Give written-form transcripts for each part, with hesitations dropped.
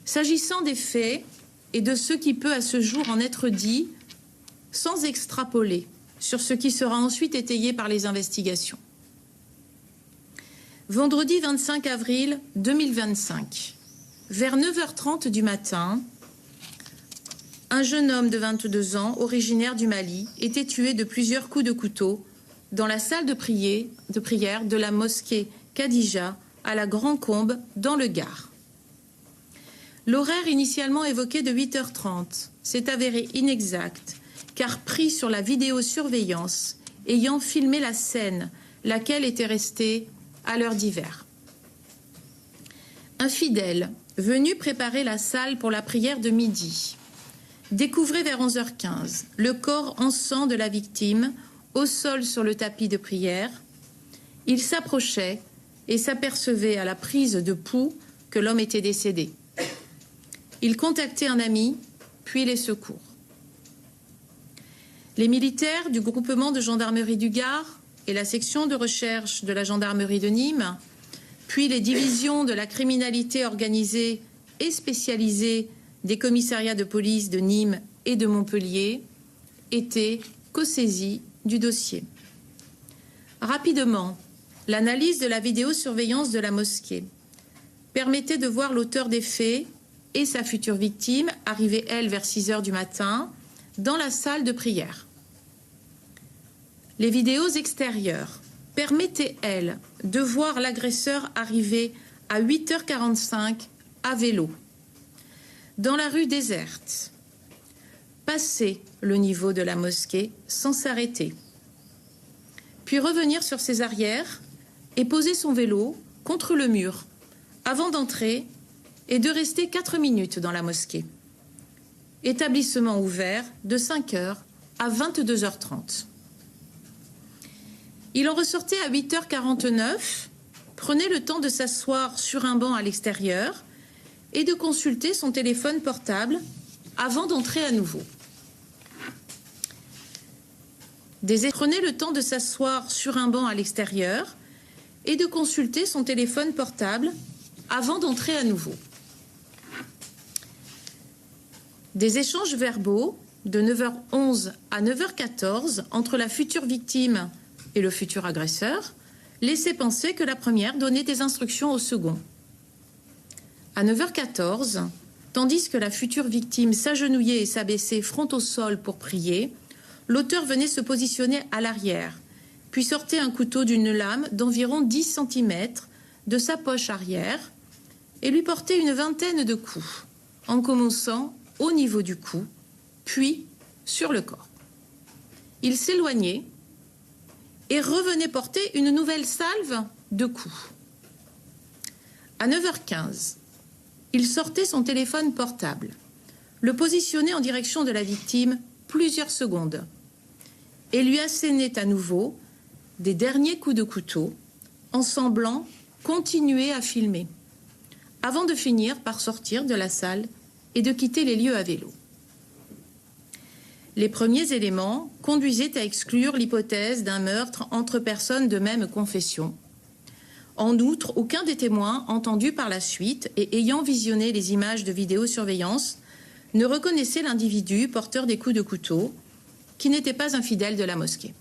S'agissant des faits et de ce qui peut à ce jour en être dit, sans extrapoler sur ce qui sera ensuite étayé par les investigations. Vendredi 25 avril 2025, vers 9h30 du matin, un jeune homme de 22 ans, originaire du Mali, était tué de plusieurs coups de couteau dans la salle de prière de la mosquée Khadija à la Grand-Combe, dans le Gard. L'horaire initialement évoqué de 8h30 s'est avéré inexact, car pris sur la vidéosurveillance ayant filmé la scène, laquelle était restée à l'heure d'hiver. Un fidèle, venu préparer la salle pour la prière de midi, découvrait vers 11h15 le corps en sang de la victime au sol sur le tapis de prière. Il s'approchait et s'apercevait à la prise de pouls que l'homme était décédé. Il contactait un ami, puis les secours. Les militaires du groupement de gendarmerie du Gard et la section de recherche de la gendarmerie de Nîmes, puis les divisions de la criminalité organisée et spécialisée des commissariats de police de Nîmes et de Montpellier, étaient co-saisis du dossier. Rapidement, l'analyse de la vidéosurveillance de la mosquée permettait de voir l'auteur des faits et sa future victime, arrivée, elle, vers 6h du matin, dans la salle de prière. Les vidéos extérieures permettaient, elles, de voir l'agresseur arriver à 8h45 à vélo, dans la rue déserte, passer le niveau de la mosquée sans s'arrêter, puis revenir sur ses arrières et poser son vélo contre le mur avant d'entrer et de rester 4 minutes dans la mosquée. Établissement ouvert de 5h à 22h30. Il en ressortait à 8h49, prenait le temps de s'asseoir sur un banc à l'extérieur et de consulter son téléphone portable avant d'entrer à nouveau. Prenait le temps de s'asseoir sur un banc à l'extérieur et de consulter son téléphone portable avant d'entrer à nouveau. Des échanges verbaux de 9h11 à 9h14 entre la future victime et le futur agresseur laissaient penser que la première donnait des instructions au second. À 9h14, tandis que la future victime s'agenouillait et s'abaissait front au sol pour prier, l'auteur venait se positionner à l'arrière, puis sortait un couteau d'une lame d'environ 10 cm de sa poche arrière et lui portait une vingtaine de coups, en commençant au niveau du cou, puis sur le corps. Il s'éloignait et revenait porter une nouvelle salve de coups. À 9h15, il sortait son téléphone portable, le positionnait en direction de la victime plusieurs secondes et lui assénait à nouveau des derniers coups de couteau en semblant continuer à filmer, avant de finir par sortir de la salle et de quitter les lieux à vélo. Les premiers éléments conduisaient à exclure l'hypothèse d'un meurtre entre personnes de même confession. En outre, aucun des témoins entendus par la suite et ayant visionné les images de vidéosurveillance ne reconnaissait l'individu porteur des coups de couteau, qui n'était pas un fidèle de la mosquée.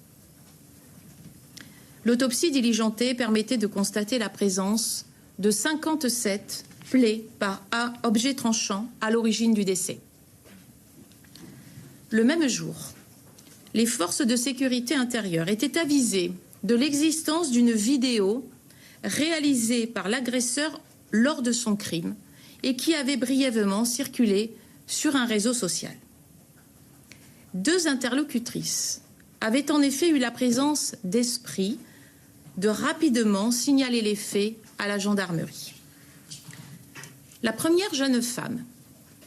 L'autopsie diligentée permettait de constater la présence de 57 plaies par objet tranchant à l'origine du décès. Le même jour, les forces de sécurité intérieure étaient avisées de l'existence d'une vidéo réalisée par l'agresseur lors de son crime et qui avait brièvement circulé sur un réseau social. 2 interlocutrices avaient en effet eu la présence d'esprit de rapidement signaler les faits à la gendarmerie. La première jeune femme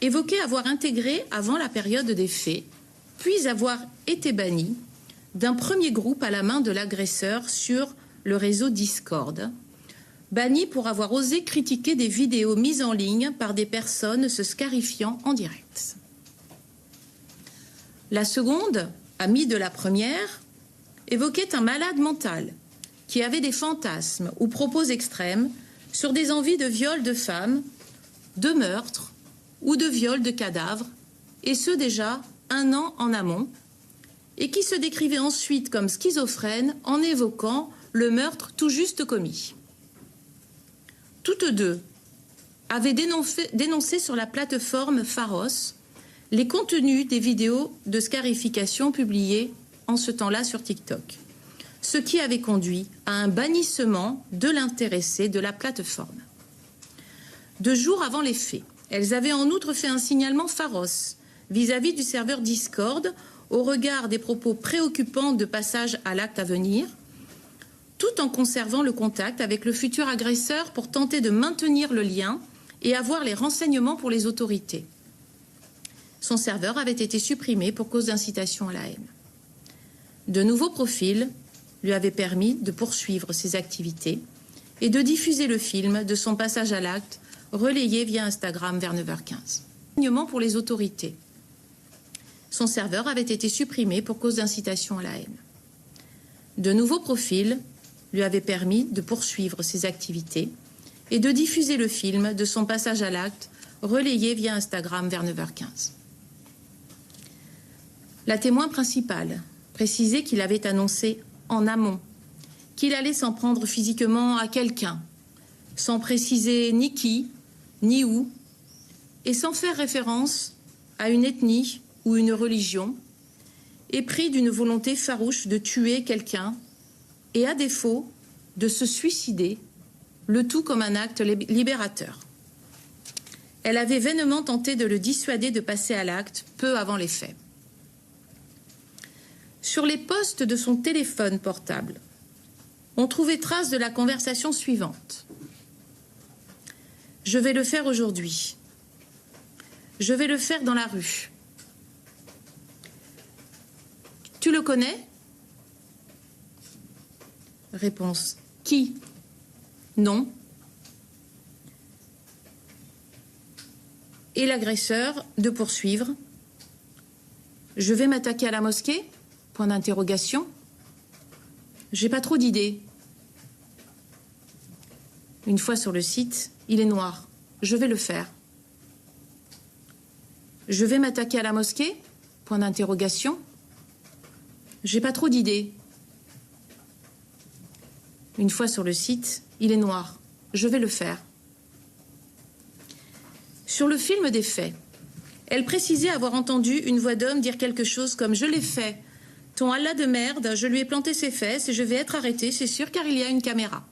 évoquait avoir intégré avant la période des faits, puis avoir été bannie d'un premier groupe à la main de l'agresseur sur le réseau Discord, bannie pour avoir osé critiquer des vidéos mises en ligne par des personnes se scarifiant en direct. La seconde, amie de la première, évoquait un malade mental qui avait des fantasmes ou propos extrêmes sur des envies de viol de femmes, de meurtre ou de viol de cadavres, et ce déjà 1 an en amont, et qui se décrivait ensuite comme schizophrène en évoquant le meurtre tout juste commis. Toutes deux avaient dénoncé sur la plateforme Pharos les contenus des vidéos de scarification publiées en ce temps-là sur TikTok, ce qui avait conduit à un bannissement de l'intéressé de la plateforme. 2 jours avant les faits, elles avaient en outre fait un signalement Pharos vis-à-vis du serveur Discord au regard des propos préoccupants de passage à l'acte à venir, tout en conservant le contact avec le futur agresseur pour tenter de maintenir le lien et avoir les renseignements pour les autorités. Son serveur avait été supprimé pour cause d'incitation à la haine. De nouveaux profils lui avaient permis de poursuivre ses activités et de diffuser le film de son passage à l'acte relayé via Instagram vers 9h15. Renseignements pour les autorités. Son serveur avait été supprimé pour cause d'incitation à la haine. De nouveaux profils lui avaient permis de poursuivre ses activités et de diffuser le film de son passage à l'acte relayé via Instagram vers 9h15. La témoin principale précisait qu'il avait annoncé en amont qu'il allait s'en prendre physiquement à quelqu'un, sans préciser ni qui, ni où, et sans faire référence à une ethnie ou une religion, épris d'une volonté farouche de tuer quelqu'un et, à défaut, de se suicider, le tout comme un acte libérateur. Elle avait vainement tenté de le dissuader de passer à l'acte peu avant les faits. Sur les postes de son téléphone portable, on trouvait trace de la conversation suivante. « Je vais le faire aujourd'hui. Je vais le faire dans la rue. Tu le connais ? » Réponse. Qui ? Non. Et l'agresseur de poursuivre. Je vais m'attaquer à la mosquée ? Point d'interrogation. J'ai pas trop d'idées. Une fois sur le site, il est noir. Je vais le faire. Je vais m'attaquer à la mosquée ? Point d'interrogation. J'ai pas trop d'idées. Une fois sur le site, il est noir. Je vais le faire. Sur le film des faits, elle précisait avoir entendu une voix d'homme dire quelque chose comme « Je l'ai fait. Ton Allah de merde, je lui ai planté ses fesses et je vais être arrêté, c'est sûr, car il y a une caméra. »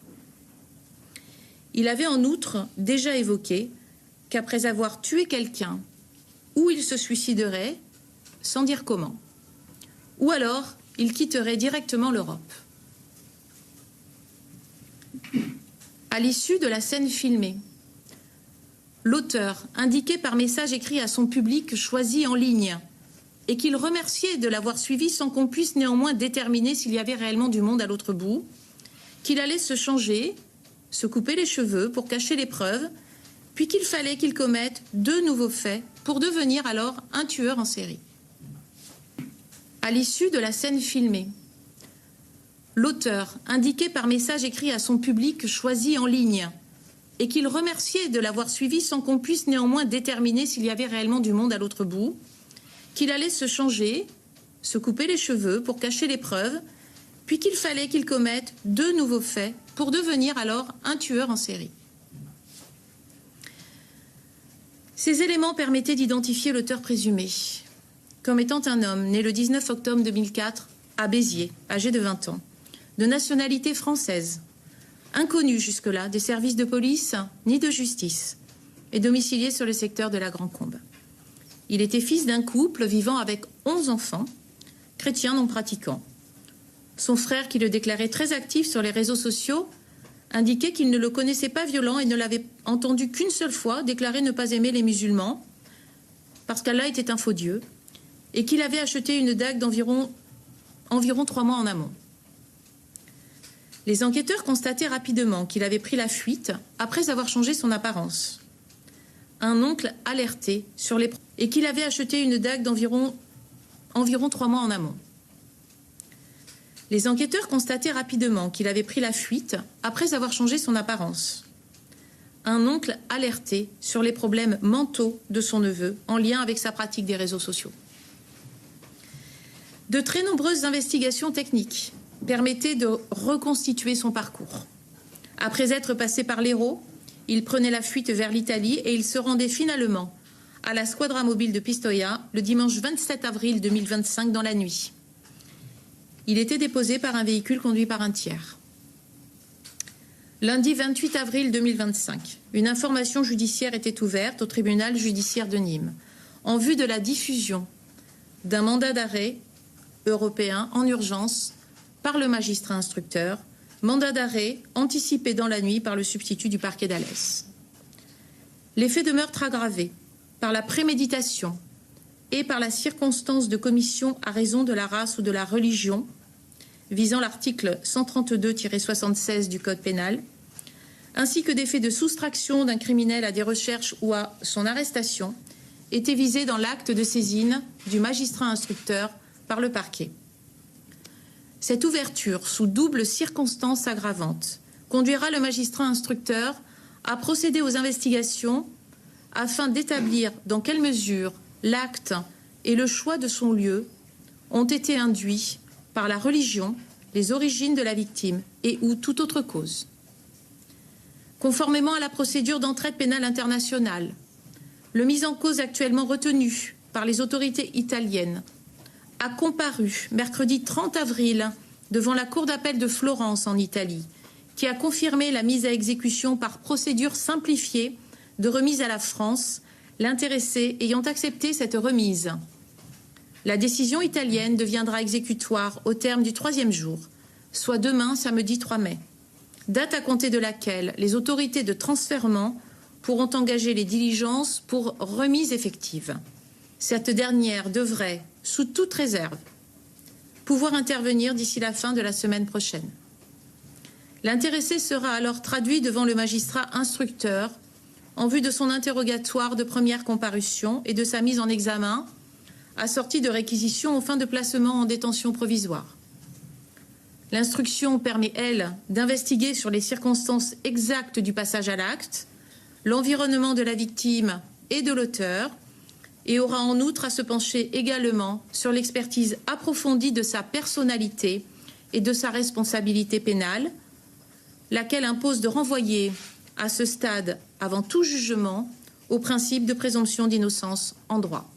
Il avait en outre déjà évoqué qu'après avoir tué quelqu'un, ou il se suiciderait, sans dire comment, ou alors il quitterait directement l'Europe. À l'issue de la scène filmée, l'auteur indiquait par message écrit à son public choisi en ligne et qu'il remerciait de l'avoir suivi sans qu'on puisse néanmoins déterminer s'il y avait réellement du monde à l'autre bout, qu'il allait se changer, se couper les cheveux pour cacher les preuves, puis qu'il fallait qu'il commette 2 nouveaux faits pour devenir alors un tueur en série. À l'issue de la scène filmée, l'auteur indiquait par message écrit à son public choisi en ligne et qu'il remerciait de l'avoir suivi sans qu'on puisse néanmoins déterminer s'il y avait réellement du monde à l'autre bout, qu'il allait se changer, se couper les cheveux pour cacher les preuves, puis qu'il fallait qu'il commette 2 nouveaux faits pour devenir alors un tueur en série. Ces éléments permettaient d'identifier l'auteur présumé comme étant un homme né le 19 octobre 2004 à Béziers, âgé de 20 ans, de nationalité française, inconnu jusque-là des services de police ni de justice, et domicilié sur le secteur de la Grand-Combe. Il était fils d'un couple vivant avec 11 enfants, chrétiens non pratiquants. Son frère, qui le déclarait très actif sur les réseaux sociaux, indiquait qu'il ne le connaissait pas violent et ne l'avait entendu qu'une seule fois déclarer ne pas aimer les musulmans, parce qu'Allah était un faux Dieu, et qu'il avait acheté une dague d'environ 3 mois en amont. Les enquêteurs constataient rapidement qu'il avait pris la fuite après avoir changé son apparence. Un oncle alerté sur les et qu'il avait acheté une dague d'environ 3 mois en amont. Les enquêteurs constataient rapidement qu'il avait pris la fuite après avoir changé son apparence. un oncle alerté sur les problèmes mentaux de son neveu en lien avec sa pratique des réseaux sociaux. De très nombreuses investigations techniques permettaient de reconstituer son parcours. Après être passé par l'Hérault, il prenait la fuite vers l'Italie et il se rendait finalement à la Squadra mobile de Pistoia le dimanche 27 avril 2025 dans la nuit. Il était déposé par un véhicule conduit par un tiers. Lundi 28 avril 2025, une information judiciaire était ouverte au tribunal judiciaire de Nîmes en vue de la diffusion d'un mandat d'arrêt européen en urgence par le magistrat instructeur, mandat d'arrêt anticipé dans la nuit par le substitut du parquet d'Alès. Les faits de meurtre aggravés par la préméditation et par la circonstance de commission à raison de la race ou de la religion, visant l'article 132-76 du Code pénal, ainsi que des faits de soustraction d'un criminel à des recherches ou à son arrestation, étaient visés dans l'acte de saisine du magistrat instructeur par le parquet. Cette ouverture sous double circonstance aggravante conduira le magistrat instructeur à procéder aux investigations afin d'établir dans quelle mesure l'acte et le choix de son lieu ont été induits par la religion, les origines de la victime et ou toute autre cause. Conformément à la procédure d'entraide pénale internationale, le mis en cause actuellement retenu par les autorités italiennes a comparu mercredi 30 avril devant la Cour d'appel de Florence en Italie, qui a confirmé la mise à exécution par procédure simplifiée de remise à la France, l'intéressé ayant accepté cette remise. La décision italienne deviendra exécutoire au terme du 3e jour, soit demain, samedi 3 mai, date à compter de laquelle les autorités de transfèrement pourront engager les diligences pour remise effective. Cette dernière devrait, sous toute réserve, pouvoir intervenir d'ici la fin de la semaine prochaine. L'intéressé sera alors traduit devant le magistrat instructeur en vue de son interrogatoire de première comparution et de sa mise en examen, assortie de réquisitions aux fins de placement en détention provisoire. L'instruction permet, elle, d'investiguer sur les circonstances exactes du passage à l'acte, l'environnement de la victime et de l'auteur, et aura en outre à se pencher également sur l'expertise approfondie de sa personnalité et de sa responsabilité pénale, laquelle impose de renvoyer à ce stade, avant tout jugement, au principe de présomption d'innocence en droit.